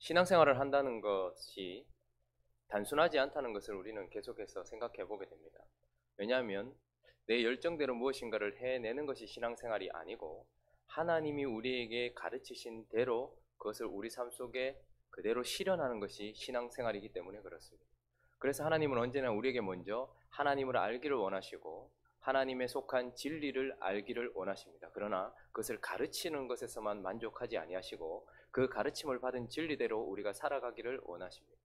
신앙생활을 한다는 것이 단순하지 않다는 것을 우리는 계속해서 생각해 보게 됩니다. 왜냐하면 내 열정대로 무엇인가를 해내는 것이 신앙생활이 아니고 하나님이 우리에게 가르치신 대로 그것을 우리 삶 속에 그대로 실현하는 것이 신앙생활이기 때문에 그렇습니다. 그래서 하나님은 언제나 우리에게 먼저 하나님을 알기를 원하시고 하나님에 속한 진리를 알기를 원하십니다. 그러나 그것을 가르치는 것에서만 만족하지 아니하시고 그 가르침을 받은 진리대로 우리가 살아가기를 원하십니다.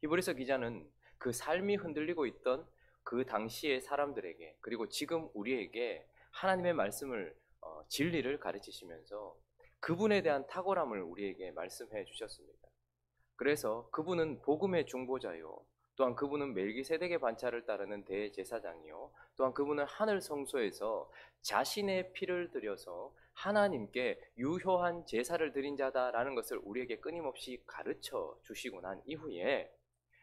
히브리서 기자는 그 삶이 흔들리고 있던 그 당시의 사람들에게 그리고 지금 우리에게 하나님의 말씀을 진리를 가르치시면서 그분에 대한 탁월함을 우리에게 말씀해 주셨습니다. 그래서 그분은 복음의 중보자요, 또한 그분은 멜기세덱의 반차를 따르는 대제사장이요, 또한 그분은 하늘 성소에서 자신의 피를 들여서 하나님께 유효한 제사를 드린 자다라는 것을 우리에게 끊임없이 가르쳐 주시고 난 이후에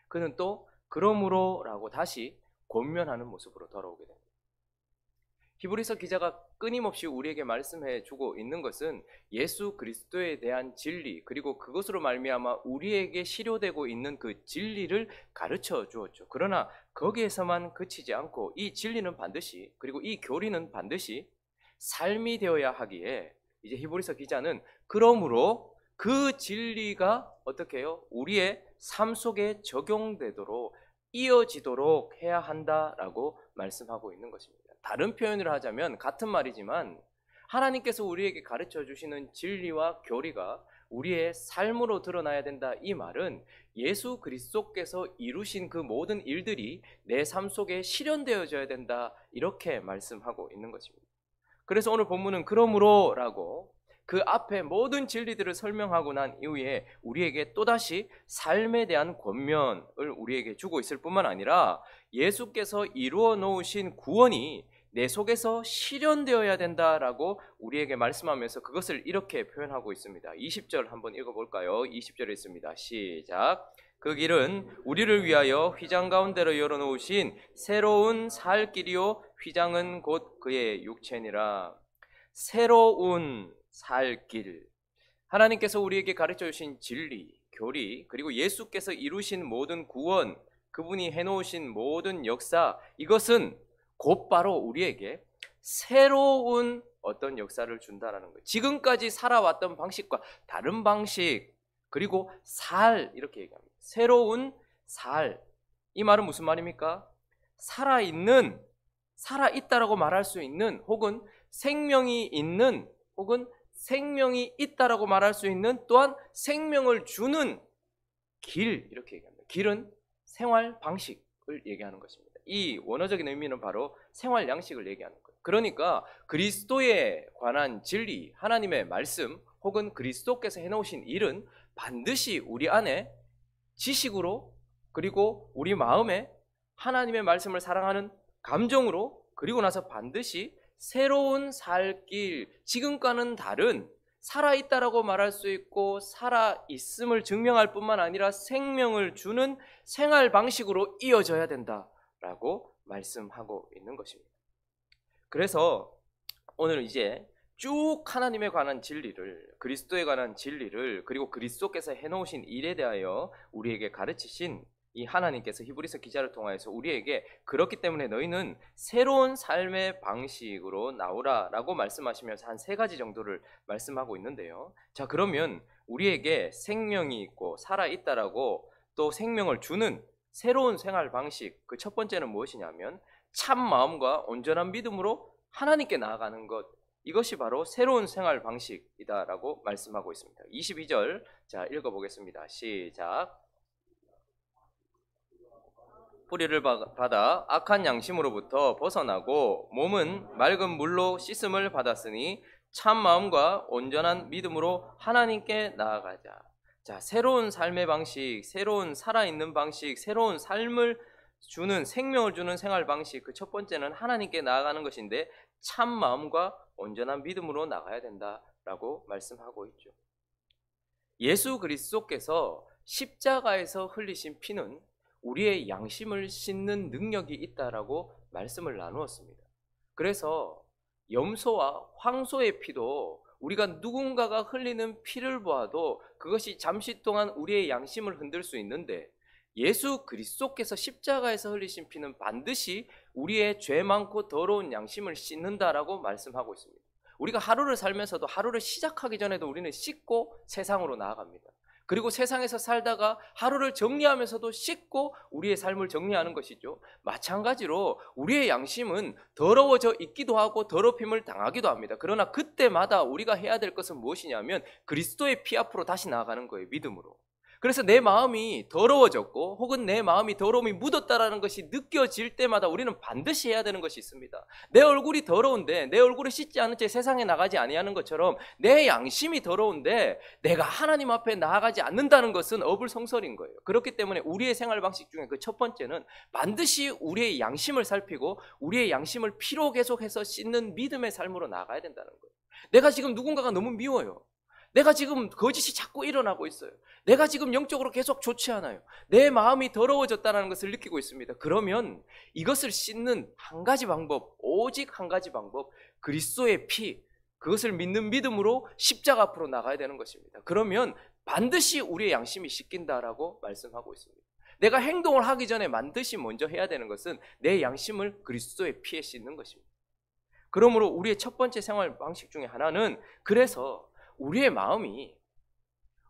그는 또 그러므로라고 다시 권면하는 모습으로 돌아오게 됩니다. 히브리서 기자가 끊임없이 우리에게 말씀해 주고 있는 것은 예수 그리스도에 대한 진리, 그리고 그것으로 말미암아 우리에게 실효되고 있는 그 진리를 가르쳐 주었죠. 그러나 거기에서만 그치지 않고 이 진리는 반드시, 그리고 이 교리는 반드시 삶이 되어야 하기에 이제 히브리서 기자는 그러므로 그 진리가 어떻게 해요? 우리의 삶 속에 적용되도록 이어지도록 해야 한다라고 말씀하고 있는 것입니다. 다른 표현을 하자면 같은 말이지만 하나님께서 우리에게 가르쳐 주시는 진리와 교리가 우리의 삶으로 드러나야 된다. 이 말은 예수 그리스도께서 이루신 그 모든 일들이 내 삶 속에 실현되어져야 된다. 이렇게 말씀하고 있는 것입니다. 그래서 오늘 본문은 그러므로라고 그 앞에 모든 진리들을 설명하고 난 이후에 우리에게 또다시 삶에 대한 권면을 우리에게 주고 있을 뿐만 아니라 예수께서 이루어 놓으신 구원이 내 속에서 실현되어야 된다라고 우리에게 말씀하면서 그것을 이렇게 표현하고 있습니다. 20절 한번 읽어볼까요? 20절에 있습니다. 시작. 그 길은 우리를 위하여 휘장 가운데로 열어놓으신 새로운 살 길이요 휘장은 곧 그의 육체니라. 새로운 살 길, 하나님께서 우리에게 가르쳐 주신 진리, 교리, 그리고 예수께서 이루신 모든 구원, 그분이 해놓으신 모든 역사, 이것은 곧바로 우리에게 새로운 어떤 역사를 준다라는 거예요. 지금까지 살아왔던 방식과 다른 방식, 그리고 살, 이렇게 얘기합니다. 새로운 살. 이 말은 무슨 말입니까? 살아있다라고 말할 수 있는, 혹은 생명이 있는, 혹은 생명이 있다라고 말할 수 있는, 또한 생명을 주는 길, 이렇게 얘기합니다. 길은 생활 방식을 얘기하는 것입니다. 이 원어적인 의미는 바로 생활 양식을 얘기하는 거예요. 그러니까 그리스도에 관한 진리, 하나님의 말씀, 혹은 그리스도께서 해놓으신 일은 반드시 우리 안에 지식으로, 그리고 우리 마음에 하나님의 말씀을 사랑하는 감정으로, 그리고 나서 반드시 새로운 살 길, 지금과는 다른, 살아있다라고 말할 수 있고 살아있음을 증명할 뿐만 아니라 생명을 주는 생활 방식으로 이어져야 된다라고 말씀하고 있는 것입니다. 그래서 오늘 이제 쭉 하나님에 관한 진리를, 그리스도에 관한 진리를, 그리고 그리스도께서 해놓으신 일에 대하여 우리에게 가르치신 이 하나님께서 히브리서 기자를 통하여서 우리에게 그렇기 때문에 너희는 새로운 삶의 방식으로 나오라 라고 말씀하시면서 한 3가지 정도를 말씀하고 있는데요. 자, 그러면 우리에게 생명이 있고 살아있다라고 또 생명을 주는 새로운 생활 방식, 그 첫 번째는 무엇이냐면 참 마음과 온전한 믿음으로 하나님께 나아가는 것, 이것이 바로 새로운 생활 방식이다라고 말씀하고 있습니다. 22절 자 읽어보겠습니다. 시작. 뿌리를 받아 악한 양심으로부터 벗어나고 몸은 맑은 물로 씻음을 받았으니 참 마음과 온전한 믿음으로 하나님께 나아가자. 자, 새로운 삶의 방식, 새로운 살아있는 방식, 새로운 삶을 주는, 생명을 주는 생활 방식, 그 첫 번째는 하나님께 나아가는 것인데 참 마음과 온전한 믿음으로 나가야 된다라고 말씀하고 있죠. 예수 그리스도께서 십자가에서 흘리신 피는 우리의 양심을 씻는 능력이 있다라고 말씀을 나누었습니다. 그래서 염소와 황소의 피도 우리가 누군가가 흘리는 피를 보아도 그것이 잠시 동안 우리의 양심을 흔들 수 있는데, 예수 그리스도께서 십자가에서 흘리신 피는 반드시 우리의 죄 많고 더러운 양심을 씻는다라고 말씀하고 있습니다. 우리가 하루를 살면서도 하루를 시작하기 전에도 우리는 씻고 세상으로 나아갑니다. 그리고 세상에서 살다가 하루를 정리하면서도 씻고 우리의 삶을 정리하는 것이죠. 마찬가지로 우리의 양심은 더러워져 있기도 하고 더럽힘을 당하기도 합니다. 그러나 그때마다 우리가 해야 될 것은 무엇이냐면 그리스도의 피 앞으로 다시 나아가는 거예요. 믿음으로. 그래서 내 마음이 더러워졌고 혹은 내 마음이 더러움이 묻었다라는 것이 느껴질 때마다 우리는 반드시 해야 되는 것이 있습니다. 내 얼굴이 더러운데 내 얼굴을 씻지 않은 채 세상에 나가지 아니하는 것처럼 내 양심이 더러운데 내가 하나님 앞에 나아가지 않는다는 것은 어불성설인 거예요. 그렇기 때문에 우리의 생활 방식 중에 그 첫 번째는 반드시 우리의 양심을 살피고 우리의 양심을 피로 계속해서 씻는 믿음의 삶으로 나아가야 된다는 거예요. 내가 지금 누군가가 너무 미워요. 내가 지금 거짓이 자꾸 일어나고 있어요. 내가 지금 영적으로 계속 좋지 않아요. 내 마음이 더러워졌다는 것을 느끼고 있습니다. 그러면 이것을 씻는 한 가지 방법, 오직 한 가지 방법, 그리스도의 피, 그것을 믿는 믿음으로 십자가 앞으로 나가야 되는 것입니다. 그러면 반드시 우리의 양심이 씻긴다라고 말씀하고 있습니다. 내가 행동을 하기 전에 반드시 먼저 해야 되는 것은 내 양심을 그리스도의 피에 씻는 것입니다. 그러므로 우리의 첫 번째 생활 방식 중에 하나는, 그래서 우리의 마음이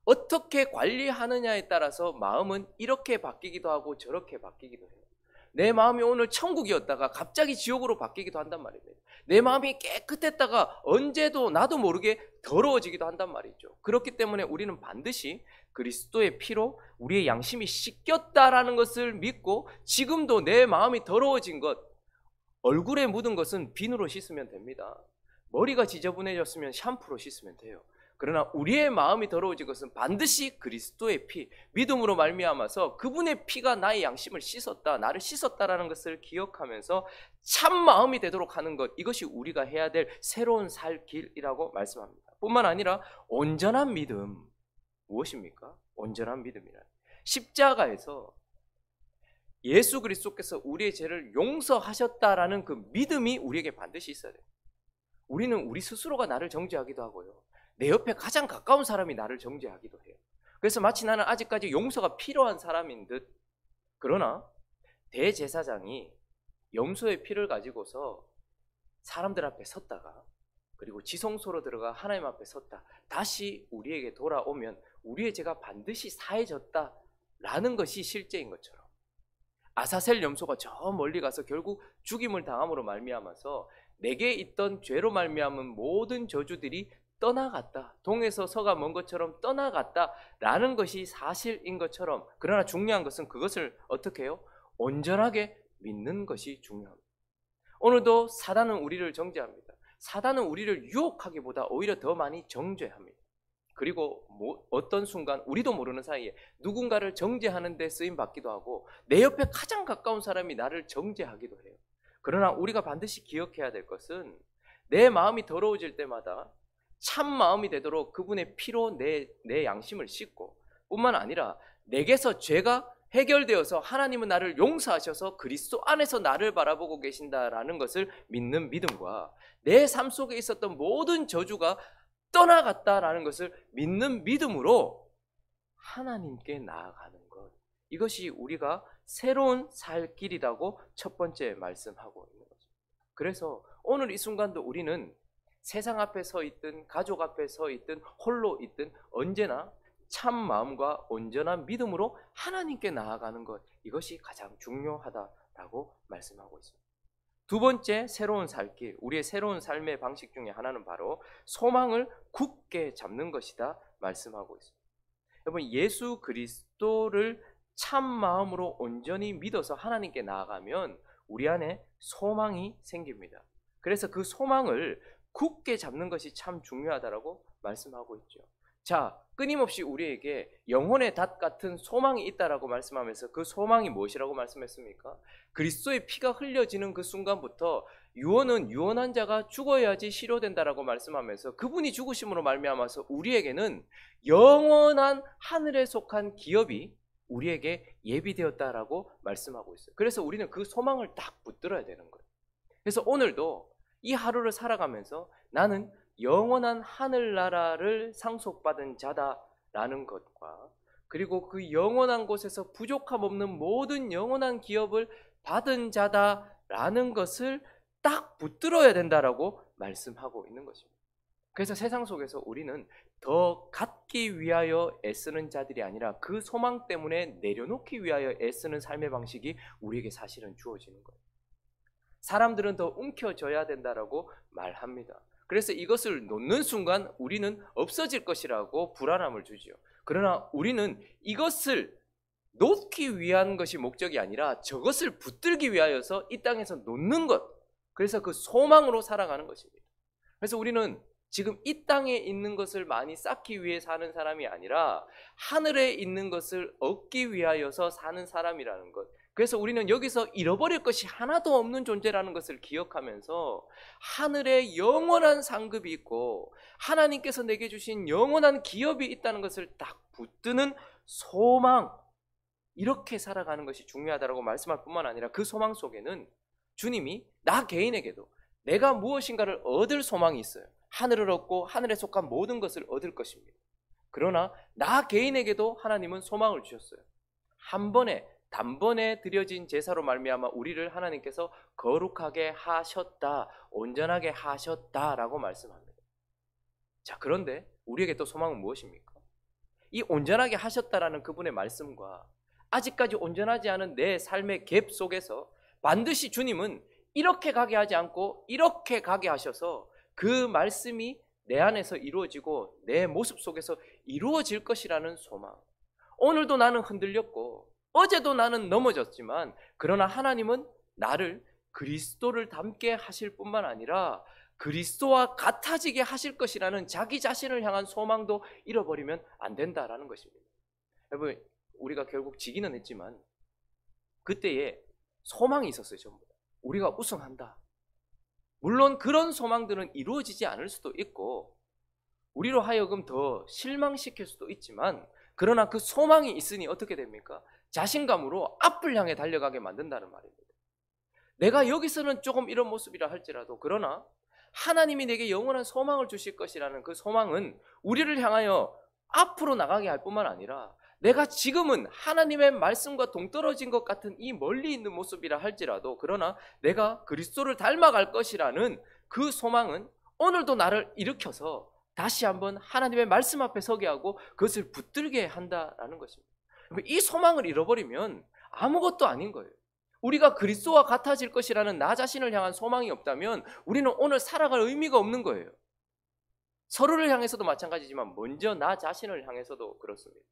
어떻게 관리하느냐에 따라서 마음은 이렇게 바뀌기도 하고 저렇게 바뀌기도 해요. 내 마음이 오늘 천국이었다가 갑자기 지옥으로 바뀌기도 한단 말입니다. 내 마음이 깨끗했다가 언제도 나도 모르게 더러워지기도 한단 말이죠. 그렇기 때문에 우리는 반드시 그리스도의 피로 우리의 양심이 씻겼다라는 것을 믿고, 지금도 내 마음이 더러워진 것, 얼굴에 묻은 것은 비누로 씻으면 됩니다. 머리가 지저분해졌으면 샴푸로 씻으면 돼요. 그러나 우리의 마음이 더러워진 것은 반드시 그리스도의 피, 믿음으로 말미암아서 그분의 피가 나의 양심을 씻었다, 나를 씻었다라는 것을 기억하면서 참 마음이 되도록 하는 것, 이것이 우리가 해야 될 새로운 살 길이라고 말씀합니다. 뿐만 아니라 온전한 믿음, 무엇입니까? 온전한 믿음이란 십자가에서 예수 그리스도께서 우리의 죄를 용서하셨다라는 그 믿음이 우리에게 반드시 있어야 돼요. 우리는 우리 스스로가 나를 정죄하기도 하고요, 내 옆에 가장 가까운 사람이 나를 정죄하기도 해요. 그래서 마치 나는 아직까지 용서가 필요한 사람인 듯. 그러나 대제사장이 염소의 피를 가지고서 사람들 앞에 섰다가, 그리고 지성소로 들어가 하나님 앞에 섰다, 다시 우리에게 돌아오면 우리의 죄가 반드시 사해졌다라는 것이 실제인 것처럼, 아사셀 염소가 저 멀리 가서 결국 죽임을 당함으로 말미암아서 내게 있던 죄로 말미암은 모든 저주들이 떠나갔다, 동에서 서가 먼 것처럼 떠나갔다라는 것이 사실인 것처럼, 그러나 중요한 것은 그것을 어떻게 해요? 온전하게 믿는 것이 중요합니다. 오늘도 사단은 우리를 정죄합니다. 사단은 우리를 유혹하기보다 오히려 더 많이 정죄합니다. 그리고 어떤 순간 우리도 모르는 사이에 누군가를 정죄하는 데 쓰임 받기도 하고, 내 옆에 가장 가까운 사람이 나를 정죄하기도 해요. 그러나 우리가 반드시 기억해야 될 것은, 내 마음이 더러워질 때마다 참 마음이 되도록 그분의 피로 내 양심을 씻고, 뿐만 아니라 내게서 죄가 해결되어서 하나님은 나를 용서하셔서 그리스도 안에서 나를 바라보고 계신다라는 것을 믿는 믿음과, 내 삶 속에 있었던 모든 저주가 떠나갔다라는 것을 믿는 믿음으로 하나님께 나아가는 것, 이것이 우리가 새로운 살 길이라고 첫 번째 말씀하고 있는 거죠. 그래서 오늘 이 순간도 우리는 세상 앞에 서 있든 가족 앞에 서 있든 홀로 있든 언제나 참 마음과 온전한 믿음으로 하나님께 나아가는 것, 이것이 가장 중요하다라고 말씀하고 있습니다. 두 번째 새로운 살 길, 우리의 새로운 삶의 방식 중에 하나는 바로 소망을 굳게 잡는 것이다 말씀하고 있습니다. 여러분, 예수 그리스도를 참 마음으로 온전히 믿어서 하나님께 나아가면 우리 안에 소망이 생깁니다. 그래서 그 소망을 굳게 잡는 것이 참 중요하다라고 말씀하고 있죠. 자, 끊임없이 우리에게 영혼의 닷 같은 소망이 있다라고 말씀하면서 그 소망이 무엇이라고 말씀했습니까? 그리스도의 피가 흘려지는 그 순간부터 유언은 유언한 자가 죽어야지 실효된다라고 말씀하면서, 그분이 죽으심으로 말미암아서 우리에게는 영원한 하늘에 속한 기업이 우리에게 예비되었다라고 말씀하고 있어요. 그래서 우리는 그 소망을 딱 붙들어야 되는 거예요. 그래서 오늘도 이 하루를 살아가면서 나는 영원한 하늘나라를 상속받은 자다라는 것과, 그리고 그 영원한 곳에서 부족함 없는 모든 영원한 기업을 받은 자다라는 것을 딱 붙들어야 된다라고 말씀하고 있는 것입니다. 그래서 세상 속에서 우리는 더 갖기 위하여 애쓰는 자들이 아니라 그 소망 때문에 내려놓기 위하여 애쓰는 삶의 방식이 우리에게 사실은 주어지는 거예요. 사람들은 더 움켜져야 된다라고 말합니다. 그래서 이것을 놓는 순간 우리는 없어질 것이라고 불안함을 주지요. 그러나 우리는 이것을 놓기 위한 것이 목적이 아니라 저것을 붙들기 위하여서 이 땅에서 놓는 것, 그래서 그 소망으로 살아가는 것입니다. 그래서 우리는 지금 이 땅에 있는 것을 많이 쌓기 위해 사는 사람이 아니라 하늘에 있는 것을 얻기 위하여서 사는 사람이라는 것, 그래서 우리는 여기서 잃어버릴 것이 하나도 없는 존재라는 것을 기억하면서 하늘에 영원한 상급이 있고 하나님께서 내게 주신 영원한 기업이 있다는 것을 딱 붙드는 소망, 이렇게 살아가는 것이 중요하다고 말씀할 뿐만 아니라 그 소망 속에는 주님이 나 개인에게도 내가 무엇인가를 얻을 소망이 있어요. 하늘을 얻고 하늘에 속한 모든 것을 얻을 것입니다. 그러나 나 개인에게도 하나님은 소망을 주셨어요. 한 번에 단번에 드려진 제사로 말미암아 우리를 하나님께서 거룩하게 하셨다, 온전하게 하셨다라고 말씀합니다. 자, 그런데 우리에게 또 소망은 무엇입니까? 이 온전하게 하셨다라는 그분의 말씀과 아직까지 온전하지 않은 내 삶의 갭 속에서 반드시 주님은 이렇게 가게 하지 않고 이렇게 가게 하셔서 그 말씀이 내 안에서 이루어지고 내 모습 속에서 이루어질 것이라는 소망. 오늘도 나는 흔들렸고 어제도 나는 넘어졌지만 그러나 하나님은 나를 그리스도를 닮게 하실 뿐만 아니라 그리스도와 같아지게 하실 것이라는 자기 자신을 향한 소망도 잃어버리면 안 된다라는 것입니다. 여러분, 우리가 결국 지기는 했지만 그때에 소망이 있었어요. 전부 우리가 우승한다. 물론 그런 소망들은 이루어지지 않을 수도 있고 우리로 하여금 더 실망시킬 수도 있지만, 그러나 그 소망이 있으니 어떻게 됩니까? 자신감으로 앞을 향해 달려가게 만든다는 말입니다. 내가 여기서는 조금 이런 모습이라 할지라도 그러나 하나님이 내게 영원한 소망을 주실 것이라는 그 소망은 우리를 향하여 앞으로 나가게 할 뿐만 아니라 내가 지금은 하나님의 말씀과 동떨어진 것 같은 이 멀리 있는 모습이라 할지라도 그러나 내가 그리스도를 닮아갈 것이라는 그 소망은 오늘도 나를 일으켜서 다시 한번 하나님의 말씀 앞에 서게 하고 그것을 붙들게 한다라는 것입니다. 이 소망을 잃어버리면 아무것도 아닌 거예요. 우리가 그리스도와 같아질 것이라는 나 자신을 향한 소망이 없다면 우리는 오늘 살아갈 의미가 없는 거예요. 서로를 향해서도 마찬가지지만 먼저 나 자신을 향해서도 그렇습니다.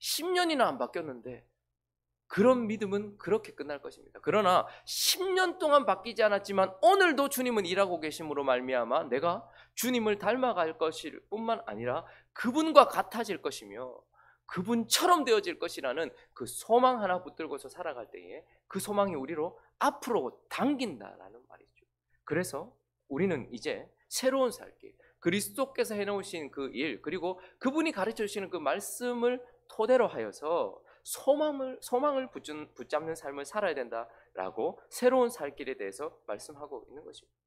10년이나 안 바뀌었는데 그런 믿음은 그렇게 끝날 것입니다. 그러나 10년 동안 바뀌지 않았지만 오늘도 주님은 일하고 계심으로 말미암아 내가 주님을 닮아갈 것일 뿐만 아니라 그분과 같아질 것이며 그분처럼 되어질 것이라는 그 소망 하나 붙들고서 살아갈 때에 그 소망이 우리로 앞으로 당긴다라는 말이죠. 그래서 우리는 이제 새로운 살길, 그리스도께서 해놓으신 그 일, 그리고 그분이 가르쳐 주시는 그 말씀을 토대로 하여서 소망을 붙잡는 삶을 살아야 된다라고 새로운 살 길에 대해서 말씀하고 있는 것입니다.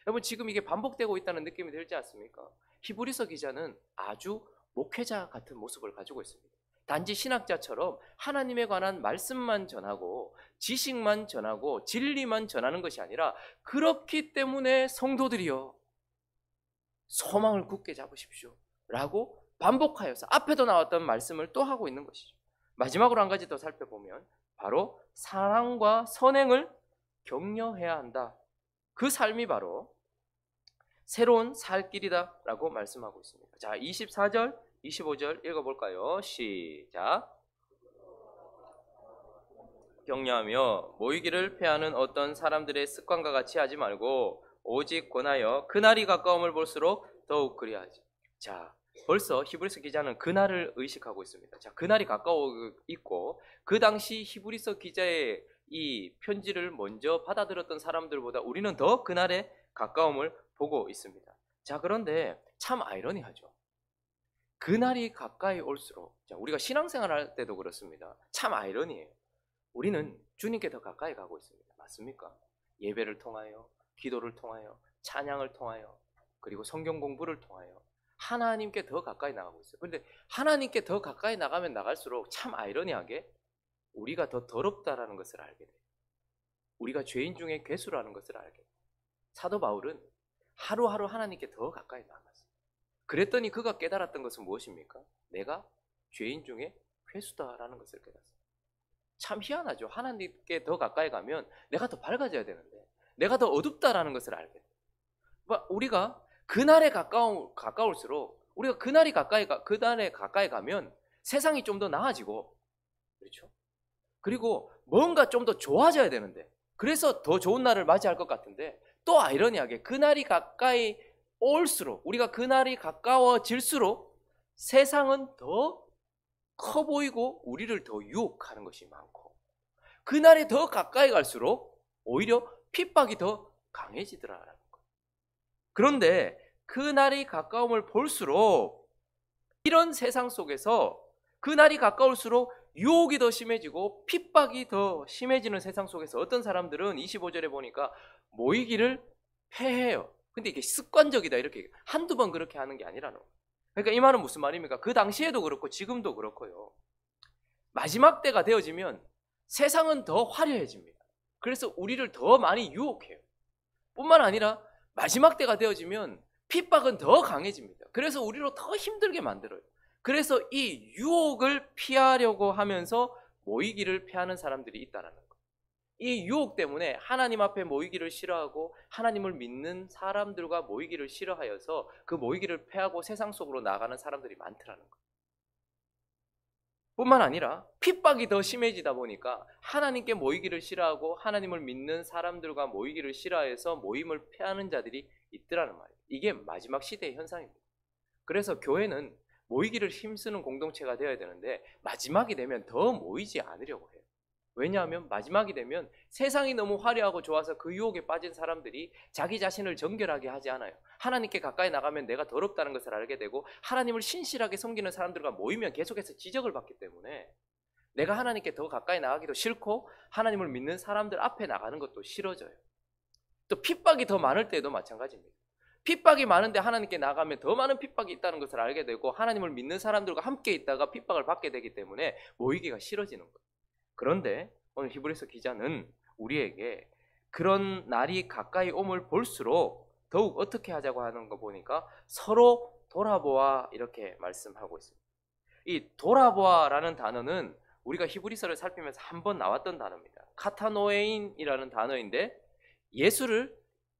여러분, 지금 이게 반복되고 있다는 느낌이 들지 않습니까? 히브리서 기자는 아주 목회자 같은 모습을 가지고 있습니다. 단지 신학자처럼 하나님에 관한 말씀만 전하고 지식만 전하고 진리만 전하는 것이 아니라 그렇기 때문에 성도들이여 소망을 굳게 잡으십시오 라고 반복하여서 앞에도 나왔던 말씀을 또 하고 있는 것이죠. 마지막으로 한 가지 더 살펴보면 바로 사랑과 선행을 격려해야 한다. 그 삶이 바로 새로운 살 길이다 라고 말씀하고 있습니다. 자, 24절 25절 읽어볼까요? 시작. 격려하며 모이기를 패하는 어떤 사람들의 습관과 같이 하지 말고 오직 권하여 그날이 가까움을 볼수록 더욱 그리하지. 자, 벌써 히브리서 기자는 그날을 의식하고 있습니다. 자, 그날이 가까워 있고 그 당시 히브리서 기자의 이 편지를 먼저 받아들였던 사람들보다 우리는 더 그날의 가까움을 보고 있습니다. 자, 그런데 참 아이러니하죠. 그날이 가까이 올수록, 자, 우리가 신앙생활 할 때도 그렇습니다. 참 아이러니해요. 우리는 주님께 더 가까이 가고 있습니다. 맞습니까? 예배를 통하여, 기도를 통하여, 찬양을 통하여. 그리고 성경 공부를 통하여 하나님께 더 가까이 나가고 있어요. 그런데 하나님께 더 가까이 나가면 나갈수록 참 아이러니하게 우리가 더 더럽다라는 것을 알게 돼요. 우리가 죄인 중에 괴수라는 것을 알게 돼요. 사도 바울은 하루하루 하나님께 더 가까이 나갔어요. 그랬더니 그가 깨달았던 것은 무엇입니까? 내가 죄인 중에 괴수다라는 것을 깨달았어요. 참 희한하죠. 하나님께 더 가까이 가면 내가 더 밝아져야 되는데 내가 더 어둡다라는 것을 알게 돼요. 우리가 그날에 가까울수록 우리가 그날에 가까이 가면 세상이 좀 더 나아지고, 그렇죠? 그리고 뭔가 좀 더 좋아져야 되는데, 그래서 더 좋은 날을 맞이할 것 같은데, 또 아이러니하게 그날이 가까이 올수록, 우리가 그날이 가까워질수록 세상은 더 커 보이고 우리를 더 유혹하는 것이 많고, 그날이 더 가까이 갈수록 오히려 핍박이 더 강해지더라라는 거예요. 그런데 그날이 가까움을 볼수록 이런 세상 속에서 그날이 가까울수록 유혹이 더 심해지고 핍박이 더 심해지는 세상 속에서 어떤 사람들은 25절에 보니까 모이기를 패해요. 근데 이게 습관적이다, 이렇게 한두 번 그렇게 하는 게 아니라는 거예요. 그러니까 이 말은 무슨 말입니까? 그 당시에도 그렇고 지금도 그렇고요. 마지막 때가 되어지면 세상은 더 화려해집니다. 그래서 우리를 더 많이 유혹해요. 뿐만 아니라 마지막 때가 되어지면 핍박은 더 강해집니다. 그래서 우리로 더 힘들게 만들어요. 그래서 이 유혹을 피하려고 하면서 모이기를 피하는 사람들이 있다는 거예요. 이 유혹 때문에 하나님 앞에 모이기를 싫어하고 하나님을 믿는 사람들과 모이기를 싫어하여서 그 모이기를 피하고 세상 속으로 나가는 사람들이 많더라는 거예요. 뿐만 아니라 핍박이 더 심해지다 보니까 하나님께 모이기를 싫어하고 하나님을 믿는 사람들과 모이기를 싫어해서 모임을 피하는 자들이 있더라는 말이에요. 이게 마지막 시대의 현상입니다. 그래서 교회는 모이기를 힘쓰는 공동체가 되어야 되는데 마지막이 되면 더 모이지 않으려고 해요. 왜냐하면 마지막이 되면 세상이 너무 화려하고 좋아서 그 유혹에 빠진 사람들이 자기 자신을 정결하게 하지 않아요. 하나님께 가까이 나가면 내가 더럽다는 것을 알게 되고, 하나님을 신실하게 섬기는 사람들과 모이면 계속해서 지적을 받기 때문에 내가 하나님께 더 가까이 나가기도 싫고 하나님을 믿는 사람들 앞에 나가는 것도 싫어져요. 또 핍박이 더 많을 때도 마찬가지입니다. 핍박이 많은데 하나님께 나가면 더 많은 핍박이 있다는 것을 알게 되고 하나님을 믿는 사람들과 함께 있다가 핍박을 받게 되기 때문에 모이기가 싫어지는 거예요. 그런데 오늘 히브리서 기자는 우리에게 그런 날이 가까이 옴을 볼수록 더욱 어떻게 하자고 하는 거 보니까 서로 돌아보아 이렇게 말씀하고 있습니다. 이 돌아보아라는 단어는 우리가 히브리서를 살피면서 한번 나왔던 단어입니다. 카타노에인이라는 단어인데, 예수를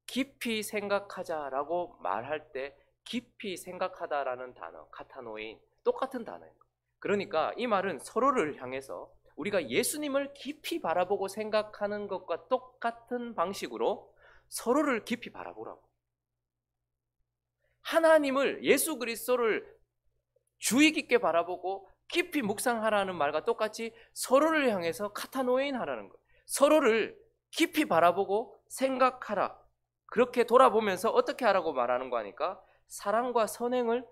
깊이 생각하자라고 말할 때 깊이 생각하다라는 단어, 카타노에인, 똑같은 단어입니다. 그러니까 이 말은 서로를 향해서 우리가 예수님을 깊이 바라보고 생각하는 것과 똑같은 방식으로 서로를 깊이 바라보라고. 하나님을, 예수 그리스도를 주의 깊게 바라보고 깊이 묵상하라는 말과 똑같이 서로를 향해서 카타노에인 하라는 거예요. 서로를 깊이 바라보고 생각하라. 그렇게 돌아보면서 어떻게 하라고 말하는 거 하니까 사랑과 선행을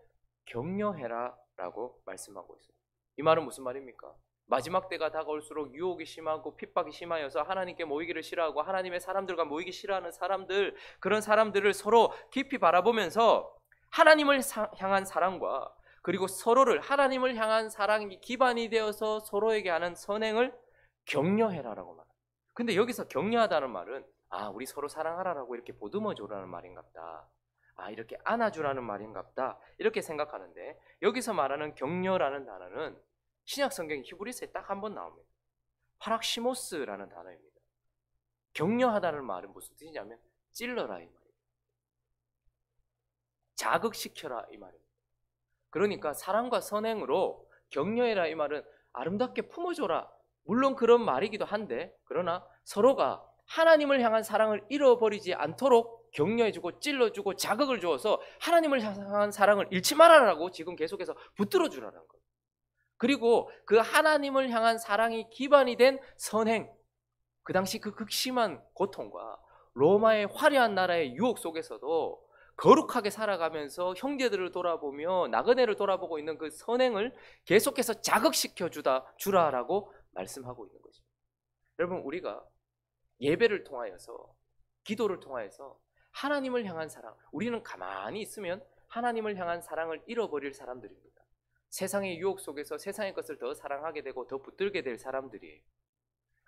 격려해라 라고 말씀하고 있어요. 이 말은 무슨 말입니까? 마지막 때가 다가올수록 유혹이 심하고 핍박이 심하여서 하나님께 모이기를 싫어하고 하나님의 사람들과 모이기 싫어하는 사람들, 그런 사람들을 서로 깊이 바라보면서 하나님을 향한 사랑과 그리고 서로를 하나님을 향한 사랑이 기반이 되어서 서로에게 하는 선행을 격려해라라고 말합니다. 근데 여기서 격려하다는 말은 우리 서로 사랑하라라고 이렇게 보듬어줘라는 말인갑다, 이렇게 안아주라는 말인갑다, 이렇게 생각하는데, 여기서 말하는 격려라는 단어는 신약 성경 히브리서에 딱 한 번 나옵니다. 파락시모스라는 단어입니다. 격려하다는 말은 무슨 뜻이냐면 찔러라 이 말입니다. 자극시켜라 이 말입니다. 그러니까 사랑과 선행으로 격려해라 이 말은 아름답게 품어줘라, 물론 그런 말이기도 한데, 그러나 서로가 하나님을 향한 사랑을 잃어버리지 않도록 격려해주고 찔러주고 자극을 주어서 하나님을 향한 사랑을 잃지 말아라고 지금 계속해서 붙들어 주라는 거예요. 그리고 그 하나님을 향한 사랑이 기반이 된 선행, 그 당시 그 극심한 고통과 로마의 화려한 나라의 유혹 속에서도 거룩하게 살아가면서 형제들을 돌아보며 나그네를 돌아보고 있는 그 선행을 계속해서 자극시켜 주라라고 말씀하고 있는 것입니다. 여러분, 우리가 예배를 통하여서, 기도를 통하여서 하나님을 향한 사랑. 우리는 가만히 있으면 하나님을 향한 사랑을 잃어버릴 사람들입니다. 세상의 유혹 속에서 세상의 것을 더 사랑하게 되고 더 붙들게 될 사람들이에요.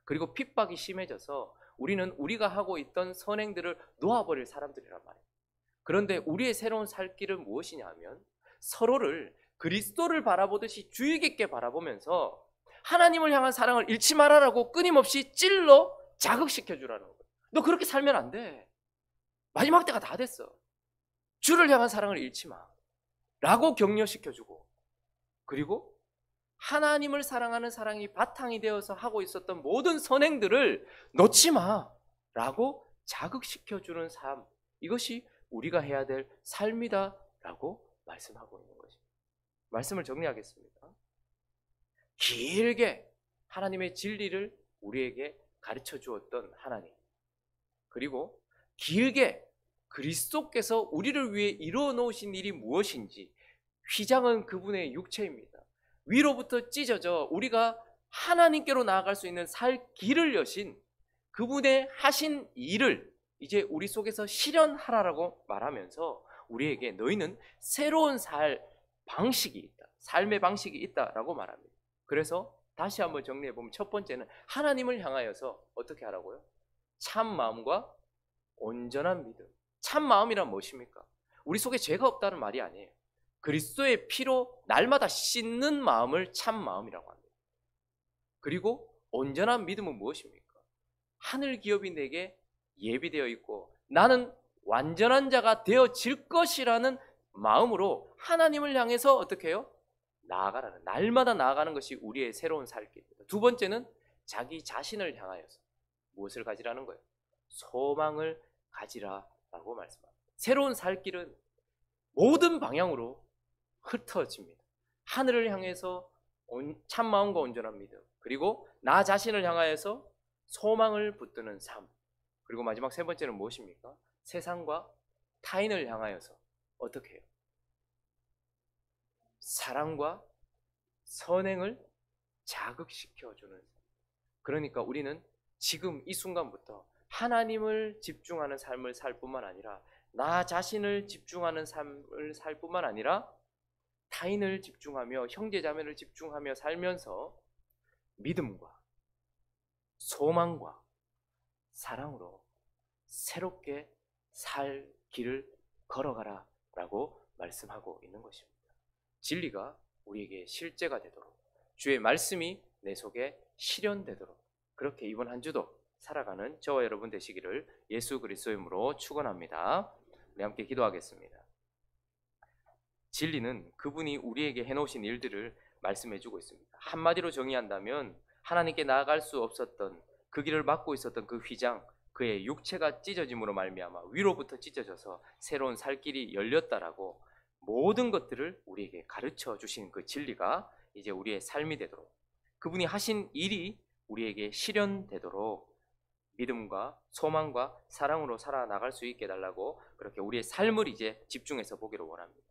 그리고 핍박이 심해져서 우리는 우리가 하고 있던 선행들을 놓아버릴 사람들이란 말이에요. 그런데 우리의 새로운 살 길은 무엇이냐 하면 서로를 그리스도를 바라보듯이 주의 깊게 바라보면서 하나님을 향한 사랑을 잃지 말아라고 끊임없이 찔러 자극시켜 주라는 거예요. 너 그렇게 살면 안 돼. 마지막 때가 다 됐어. 주를 향한 사랑을 잃지 마 라고 격려시켜주고, 그리고 하나님을 사랑하는 사랑이 바탕이 되어서 하고 있었던 모든 선행들을 놓지 마 라고 자극시켜주는 삶, 이것이 우리가 해야 될 삶이다 라고 말씀하고 있는 것입니다. 말씀을 정리하겠습니다. 길게 하나님의 진리를 우리에게 가르쳐 주었던 하나님, 그리고 길게 그리스도께서 우리를 위해 이루어 놓으신 일이 무엇인지, 휘장은 그분의 육체입니다. 위로부터 찢어져 우리가 하나님께로 나아갈 수 있는 살 길을 여신 그분의 하신 일을 이제 우리 속에서 실현하라라고 말하면서 우리에게 너희는 새로운 살 방식이 있다, 삶의 방식이 있다라고 말합니다. 그래서 다시 한번 정리해보면 첫 번째는 하나님을 향하여서 어떻게 하라고요? 참 마음과 온전한 믿음. 참 마음이란 무엇입니까? 우리 속에 죄가 없다는 말이 아니에요. 그리스도의 피로 날마다 씻는 마음을 참 마음이라고 합니다. 그리고 온전한 믿음은 무엇입니까? 하늘 기업이 내게 예비되어 있고 나는 완전한 자가 되어질 것이라는 마음으로 하나님을 향해서 어떻게 해요? 나아가라는, 날마다 나아가는 것이 우리의 새로운 살 길입니다. 두 번째는 자기 자신을 향하여서 무엇을 가지라는 거예요? 소망을 가지라라고 말씀합니다. 새로운 살 길은 모든 방향으로 흩어집니다. 하늘을 향해서 참 마음과 온전한 믿음, 그리고 나 자신을 향하여서 소망을 붙드는 삶, 그리고 마지막 세 번째는 무엇입니까? 세상과 타인을 향하여서 어떻게 해요? 사랑과 선행을 자극시켜주는. 그러니까 우리는 지금 이 순간부터 하나님을 집중하는 삶을 살 뿐만 아니라 나 자신을 집중하는 삶을 살 뿐만 아니라 타인을 집중하며 형제자매를 집중하며 살면서 믿음과 소망과 사랑으로 새롭게 살 길을 걸어가라 라고 말씀하고 있는 것입니다. 진리가 우리에게 실제가 되도록, 주의 말씀이 내 속에 실현되도록 그렇게 이번 한 주도 살아가는 저와 여러분 되시기를 예수 그리스도의 이름으로 축원합니다. 우리 함께 기도하겠습니다. 진리는 그분이 우리에게 해놓으신 일들을 말씀해주고 있습니다. 한마디로 정의한다면 하나님께 나아갈 수 없었던 그 길을 막고 있었던 그 휘장, 그의 육체가 찢어짐으로 말미암아 위로부터 찢어져서 새로운 살 길이 열렸다라고 모든 것들을 우리에게 가르쳐 주신 그 진리가 이제 우리의 삶이 되도록, 그분이 하신 일이 우리에게 실현되도록 믿음과 소망과 사랑으로 살아나갈 수 있게 해달라고 그렇게 우리의 삶을 이제 집중해서 보기를 원합니다.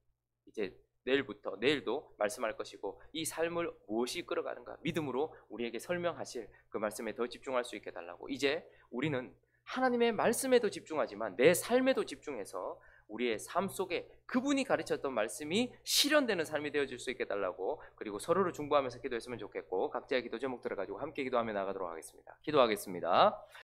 이제 내일도 말씀할 것이고 이 삶을 무엇이 이끌어가는가 믿음으로 우리에게 설명하실 그 말씀에 더 집중할 수 있게 해달라고, 이제 우리는 하나님의 말씀에도 집중하지만 내 삶에도 집중해서 우리의 삶 속에 그분이 가르쳤던 말씀이 실현되는 삶이 되어질 수 있게 해달라고, 그리고 서로를 중보하면서 기도했으면 좋겠고 각자의 기도 제목 들어가지고 함께 기도하며 나가도록 하겠습니다. 기도하겠습니다.